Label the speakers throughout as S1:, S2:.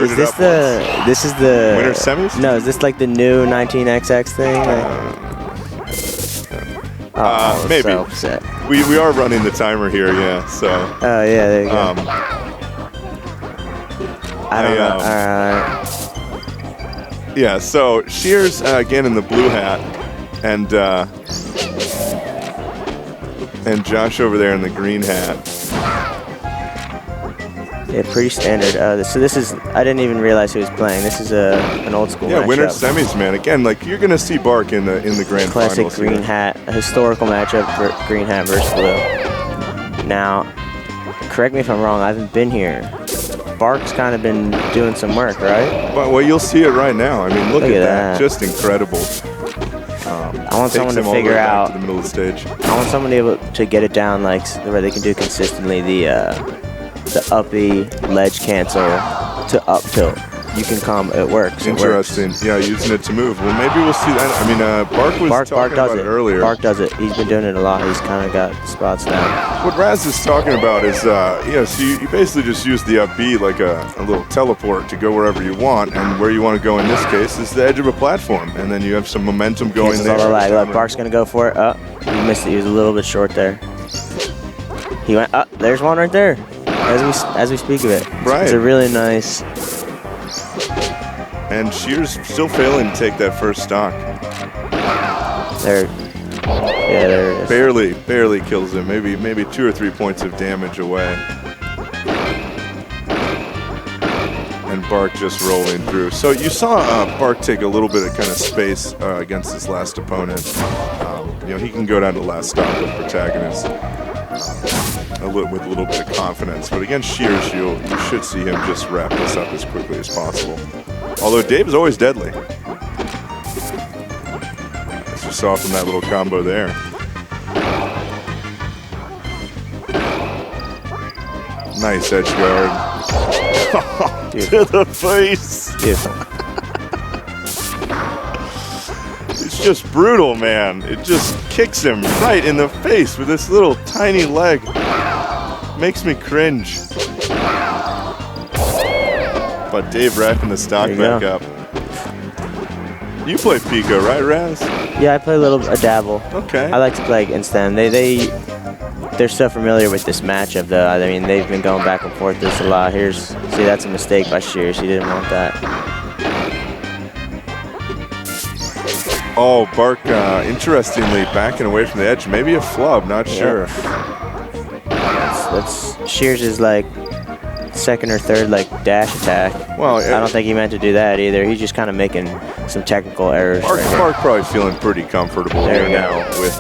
S1: Is this the? This is the
S2: winter semis?
S1: No, is this like the new 19XX thing? Like,
S2: maybe.
S1: So upset.
S2: We are running the timer here, yeah. So.
S1: Oh yeah, there you go. I don't know.
S2: Yeah. So Shears again in the blue hat, and Josh over there in the green hat.
S1: Yeah, pretty standard. So this is, I didn't even realize who was playing. This is an old school matchup.
S2: Winter semis, man. Again, like you're gonna see Bark in the grand
S1: Classic
S2: finals.
S1: Classic green hat, a historical matchup for green hat versus blue. Now, correct me if I'm wrong, I haven't been here. Bark's kind of been doing some work, right?
S2: Well, you'll see it right now. I mean, look at that. Just incredible.
S1: I want someone to figure out
S2: to the middle of the stage.
S1: I want someone able to get it down like where they can do consistently the uppy ledge cancel to up tilt. You can come, it works.
S2: Interesting. Yeah, using it to move. Well, maybe we'll see that. I mean, Bark was talking about it earlier.
S1: Bark does it. He's been doing it a lot. He's kind of got spots down.
S2: What Raz is talking about is, so you basically just use the up B like a little teleport to go wherever you want, and where you want to go in this case is the edge of a platform, and then you have some momentum going there.
S1: All the lag. Look, Bark's going to go for it. Oh, he missed it. He was a little bit short there. He went up. There's one right there. As we speak of it.
S2: Right.
S1: It's a really nice.
S2: And Shears still failing to take that first stock.
S1: There it is.
S2: Barely kills him. Maybe 2 or 3 points of damage away. And Bark just rolling through. So you saw Bark take a little bit of kind of space against his last opponent. He can go down to last stop with protagonist. With a little bit of confidence. But against Shears, you should see him just wrap this up as quickly as possible. Although Dave is always deadly. As you saw from that little combo there. Nice edge guard. To the face.
S1: Beautiful.
S2: It's just brutal, man. It just kicks him right in the face with this little tiny leg. Makes me cringe. But Dave wrapping the stock back up. You play Pika, right, Raz?
S1: Yeah, I play a dabble.
S2: Okay.
S1: I like to play against them. They're so familiar with this matchup, though. I mean, they've been going back and forth this a lot. See, that's a mistake by Shears. He didn't want that.
S2: Oh, Bark, interestingly, backing away from the edge. Maybe a flub, not sure.
S1: That's Shears is like second or third like dash attack. Well, I don't think he meant to do that either. He's just kind of making some technical errors.
S2: Bark probably feeling pretty comfortable here now with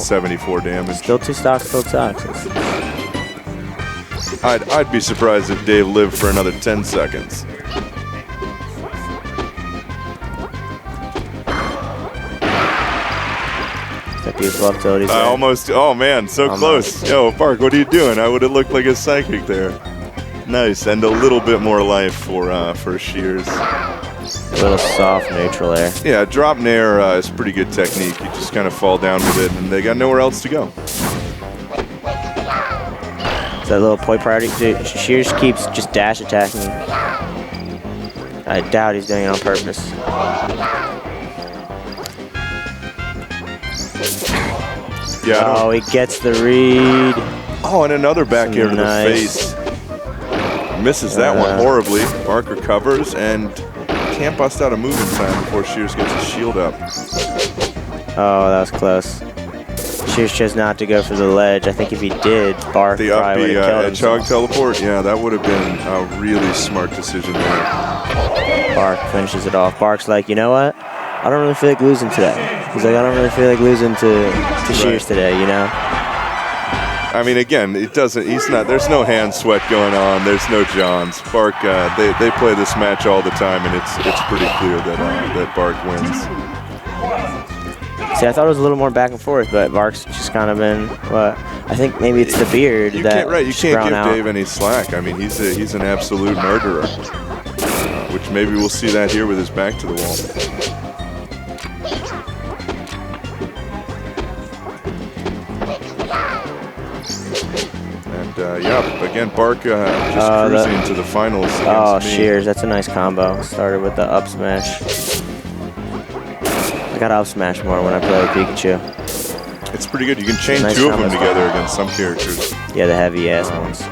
S2: 74 damage.
S1: Still 2 stocks, filled stocks.
S2: I'd be surprised if Dave lived for another 10 seconds. Almost. Oh man, so close. Yo, Bark, what are you doing? I would have looked like a psychic there. Nice, and a little bit more life for Shears.
S1: A little soft neutral air.
S2: Yeah, drop nair is pretty good technique. You just kind of fall down with it, and they got nowhere else to go.
S1: That little point priority. Dude, Shears keeps just dash attacking. I doubt he's doing it on purpose.
S2: Yeah.
S1: Oh, he gets the read.
S2: Oh, and another back air to the face. Misses that one horribly. Bark recovers and can't bust out a move in time before Shears gets his shield up.
S1: Oh, that was close. Shears chose not to go for the ledge. I think if he did, Bark probably would have killed him.
S2: Edge hog teleport. Yeah, that would have been a really smart decision there.
S1: Bark finishes it off. Bark's like, you know what? I don't really feel like losing today. He's like, I don't really feel like losing to Shears today, you know?
S2: I mean, again, there's no hand sweat going on. There's no Johns. Bark, they play this match all the time, and it's pretty clear that Bark wins.
S1: See, I thought it was a little more back and forth, but Bark's just kind of been, I think maybe it's the beard
S2: you
S1: that
S2: can't give
S1: out.
S2: Dave any slack. I mean, he's an absolute murderer, which maybe we'll see that here with his back to the wall. Yep. Again, Bark just cruising to the finals against me.
S1: Shears. That's a nice combo. Started with the up smash. I got up smash more when I play with Pikachu.
S2: It's pretty good. You can chain
S1: nice
S2: two of them
S1: combos.
S2: together against some characters.
S1: Yeah, the heavy ass ones.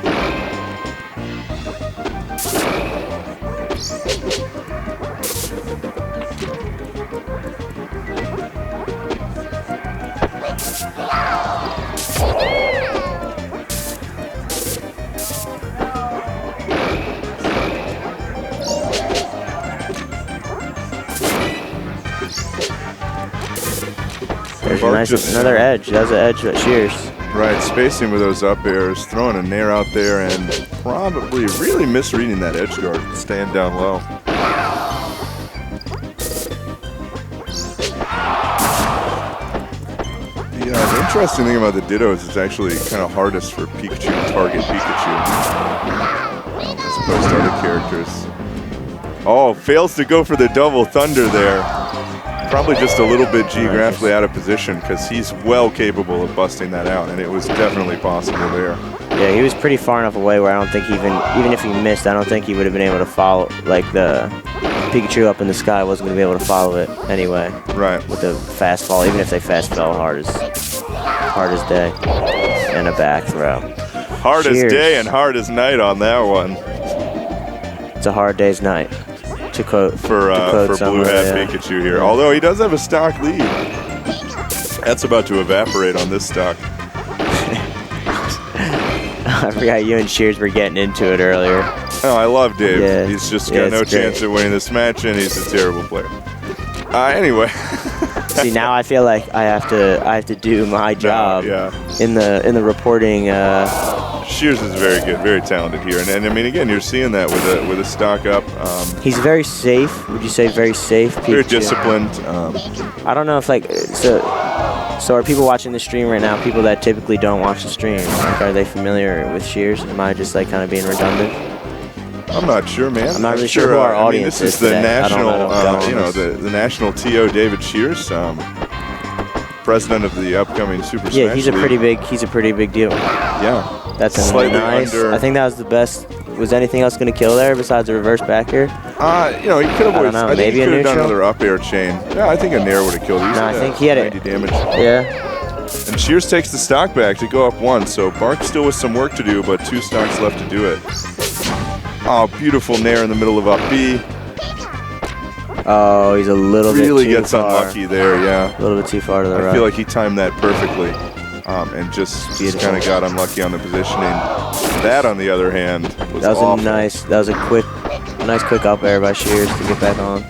S1: There's a nice, another edge. That was an edge at Shears.
S2: Right, spacing with those up airs, throwing a nair out there, and probably really misreading that edge guard, staying down low. The interesting thing about the Ditto is it's actually kind of hardest for Pikachu to target Pikachu as opposed to other characters. Oh, fails to go for the double thunder there. Probably just a little bit geographically out of position because he's well capable of busting that out, and it was definitely possible there.
S1: Yeah, he was pretty far enough away where I don't think even if he missed, I don't think he would have been able to follow, like the Pikachu up in the sky wasn't going to be able to follow it anyway.
S2: Right.
S1: With the fast fall, even if they fast fell hard as day, and a back throw.
S2: Hard as day and hard as night on that one.
S1: It's a hard day's night. To quote
S2: for Blue Hat Pikachu here. Although he does have a stock lead. That's about to evaporate on this stock.
S1: I forgot you and Shears were getting into it earlier.
S2: Oh, I love Dave.
S1: Yeah.
S2: He's just got no chance of winning this match, and he's a terrible player. Anyway.
S1: See, now I feel like I have to do my job in the reporting.
S2: Shears is very good, very talented here, and I mean, again, you're seeing that with a stock up.
S1: He's very safe. Would you say very safe? Pikachu?
S2: Very disciplined.
S1: I don't know if so are people watching the stream right now? People that typically don't watch the stream, like, are they familiar with Shears? Am I just like kind of being redundant?
S2: I'm not sure, man.
S1: I'm not really sure who our audience
S2: is. This is the
S1: today.
S2: national, the national TO David Shears, president of the upcoming Super Smash
S1: Yeah, he's a
S2: League.
S1: pretty big deal.
S2: Yeah.
S1: That's
S2: slightly
S1: nice.
S2: under.
S1: I think that was the best. Was anything else going to kill there besides a reverse back here?
S2: He could have. I think he could have done another up air chain. Yeah, I think a nair would have killed.
S1: No, I think he had
S2: 90 damage.
S1: Yeah.
S2: And Shears takes the stock back to go up one. So Bark still with some work to do, but 2 stocks left to do it. Oh, beautiful nair in the middle of up B.
S1: Oh, he's a little bit too far.
S2: Really gets unlucky there, yeah.
S1: A little bit too far to the right.
S2: I feel like he timed that perfectly. And just kind of got unlucky on the positioning. That, on the other hand, was awful.
S1: That was a nice quick up air by Shears to get back on.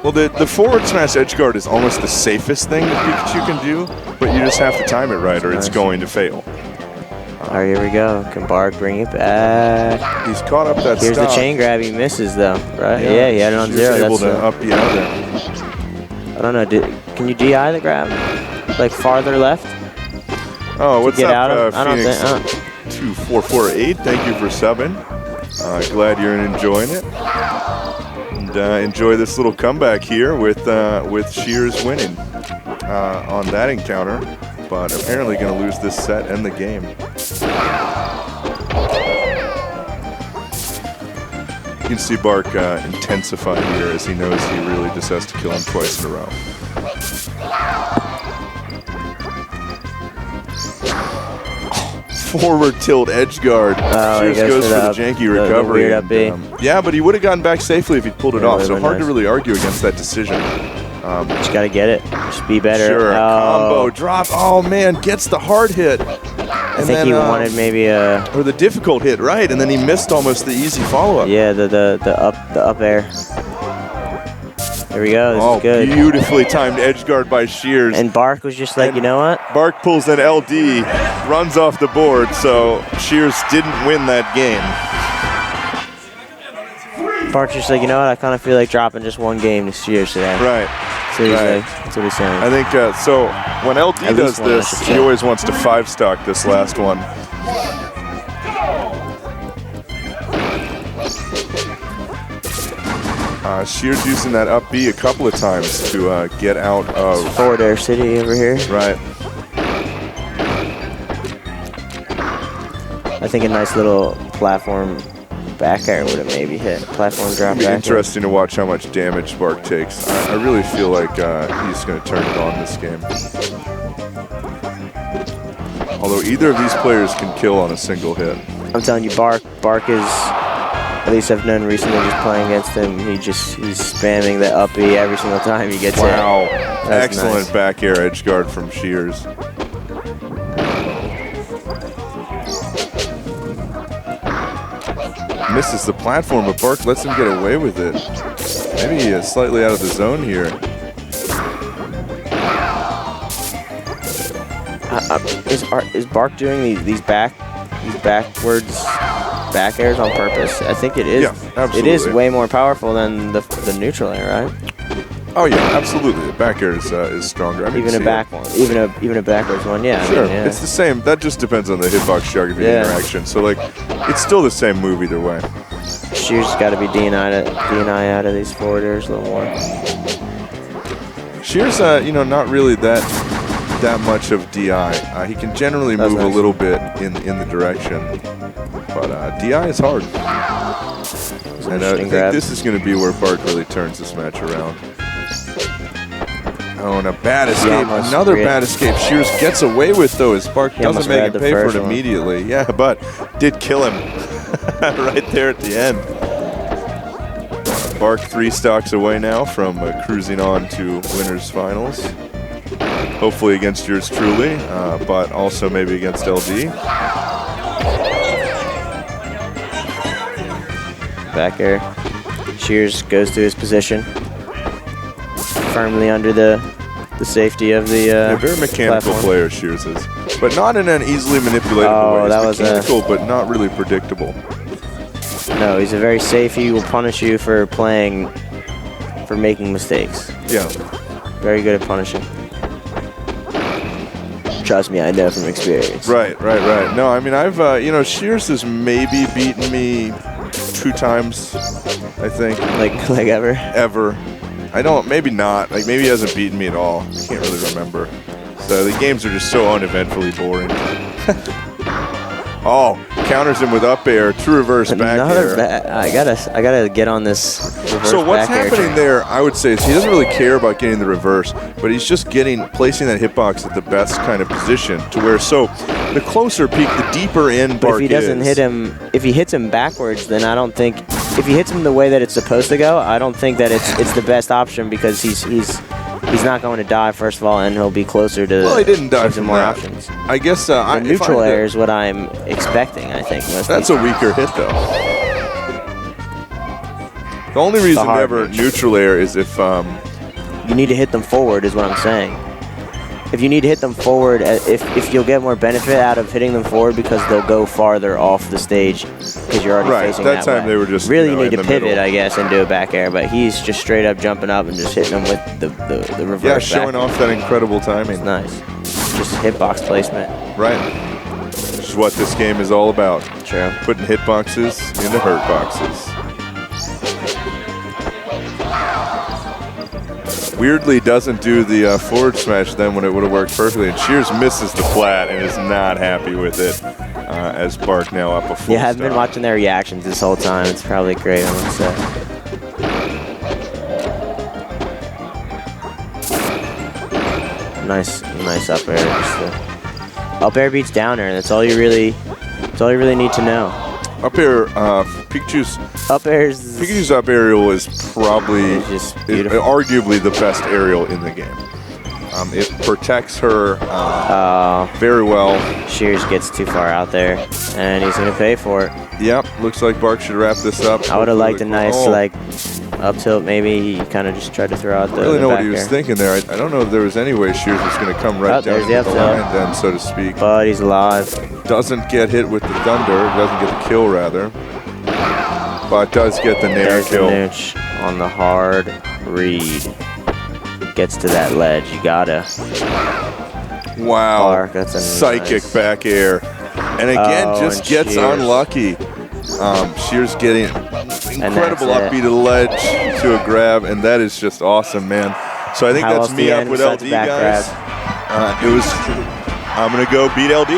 S2: Well, the forward smash edge guard is almost the safest thing that Pikachu can do, but you just have to time it right, or it's going to fail.
S1: All right, here we go. Can Bark bring it back?
S2: He's caught up that.
S1: Here's the chain grab. He misses though, right? Yeah, he had it on
S2: Shears
S1: 0.
S2: Able to up B out there.
S1: I don't know. Can you DI the grab? Like farther left?
S2: Oh, what's
S1: get
S2: up,
S1: out of,
S2: Phoenix 2448? Thank you for subbing. Glad you're enjoying it. And enjoy this little comeback here with Shears winning on that encounter, but apparently going to lose this set and the game. You can see Bark intensify here as he knows he really just has to kill him twice in a row. Forward tilt edge guard. Shears goes for the janky recovery. Yeah, but he would have gotten back safely if he pulled it off. So hard to really argue against that decision.
S1: Just gotta get it. Just be better.
S2: Sure. Combo drop. Oh man, gets the hard hit.
S1: I think he wanted maybe
S2: or the difficult hit, right? And then he missed almost the easy follow up.
S1: Yeah, the up air. Here we go. This is good.
S2: Beautifully timed edge guard by Shears.
S1: And Bark was just like, you know what?
S2: Bark pulls an LD, runs off the board, so Shears didn't win that game.
S1: Bark's just like, you know what? I kind of feel like dropping just one game to Shears today.
S2: Right.
S1: That's what he's saying.
S2: I think so. When LD does this, he always wants to 5-stock this last one. Shears using that up B a couple of times to get out of
S1: forward air city over here.
S2: Right.
S1: I I think a nice little platform back air would have maybe hit. Platform drop
S2: It'll be
S1: back
S2: interesting to watch how much damage Bark takes. I really feel like he's going to turn it on this game. Although either of these players can kill on a single hit.
S1: I'm telling you, Bark is, at least I've known recently just playing against him, he's spamming the up B every single time he gets hit.
S2: Wow.
S1: That's
S2: Excellent
S1: nice.
S2: back air edge guard from Shears. Misses the platform, but Bark lets him get away with it. Maybe slightly out of the zone here.
S1: Is Bark doing these backwards back airs on purpose? I think it is.
S2: Yeah, absolutely.
S1: It is way more powerful than the neutral air, right?
S2: Oh yeah, absolutely. The back air is stronger. I mean,
S1: Even a back one, even a backwards one. Yeah.
S2: Sure,
S1: I mean, yeah.
S2: It's the same. That just depends on the hitbox geography interaction. So like, it's still the same move either way.
S1: Shears got to be DNI out of these forward airs a little more.
S2: Shears, not really that much of DI. He can generally move a little bit in the direction, but DI is hard. And I think this is going to be where Bark really turns this match around. Oh, and a bad escape. Another bad escape. Shears gets away with, though, as Bark doesn't make him pay for it immediately. Yeah, but did kill him right there at the end. Bark 3 stocks away now from cruising on to winners finals. Hopefully against yours truly, but also maybe against LD.
S1: Back air. Shears goes to his position. Firmly under the safety of the
S2: very mechanical
S1: platform.
S2: player, Shears is. But not in an easily manipulatable way.
S1: That
S2: was mechanical, but not really predictable.
S1: No, he's a very safe. He will punish you for making mistakes.
S2: Yeah.
S1: Very good at punishing. Trust me, I know from experience.
S2: Right. No, I mean, I've, Shears has maybe beaten me 2 times, I think.
S1: Like ever?
S2: Ever. I don't, maybe not. Like, maybe he hasn't beaten me at all. I can't really remember. So the games are just so uneventfully boring. Oh, counters him with up air, true reverse back air.
S1: I gotta get on this reverse.
S2: So what's
S1: back air
S2: happening there, I would say, is he doesn't really care about getting the reverse, but he's just placing that hitbox at the best kind of position to where, so the closer peak, the deeper in Bark is.
S1: If he doesn't hit him, if he hits him backwards, then I don't think, if he hits him the way that it's supposed to go, I don't think that it's the best option, because he's not going to die, first of all, and he'll be closer to.
S2: Well, he didn't die from
S1: more
S2: that.
S1: options.
S2: I guess
S1: the neutral air is what I'm expecting, I think.
S2: That's a weaker hit, though. The only reason never neutral air is if
S1: you need to hit them forward, is what I'm saying. If you need to hit them forward, if you'll get more benefit out of hitting them forward, because they'll go farther off the stage because you're already facing that
S2: time
S1: way.
S2: They were just
S1: really you need to pivot,
S2: middle.
S1: I guess, and do a back air. But he's just straight up jumping up and just hitting them with the reverse.
S2: Yeah, showing off that incredible timing.
S1: It's nice. Just hitbox placement.
S2: Right. Which is what this game is all about.
S1: True.
S2: Putting hitboxes into hurt boxes. Weirdly doesn't do the forward smash then when it would have worked perfectly. And Shears misses the flat and is not happy with it as Bark now up a full
S1: Yeah, I've been watching their reactions this whole time. It's probably great on the set. Nice up air. Up air beats down air. That's all you really need to know.
S2: Up air, Pikachu's
S1: up
S2: aerial is probably arguably the best aerial in the game. It protects her very well.
S1: Shears gets too far out there, and he's going to pay for it.
S2: Yep, looks like Bark should wrap this up.
S1: I would have liked a nice up tilt. Maybe he kind of just tried to throw out the.
S2: I really know what he was tthinking there. I don't know if there was any way Shears was going to come right down to the line then, so to speak.
S1: But he's alive.
S2: Doesn't get hit with the thunder. Doesn't get the kill, rather. But does get the nair kill.
S1: On the hard read. Gets to that ledge. You gotta.
S2: Wow.
S1: Bark, that's a
S2: psychic back air. And again, just gets
S1: Shears.
S2: unlucky. Shears getting incredible up B to the ledge to a grab, and that is just awesome, man. So I think that's me up with LD, guys. I'm going to go beat LD.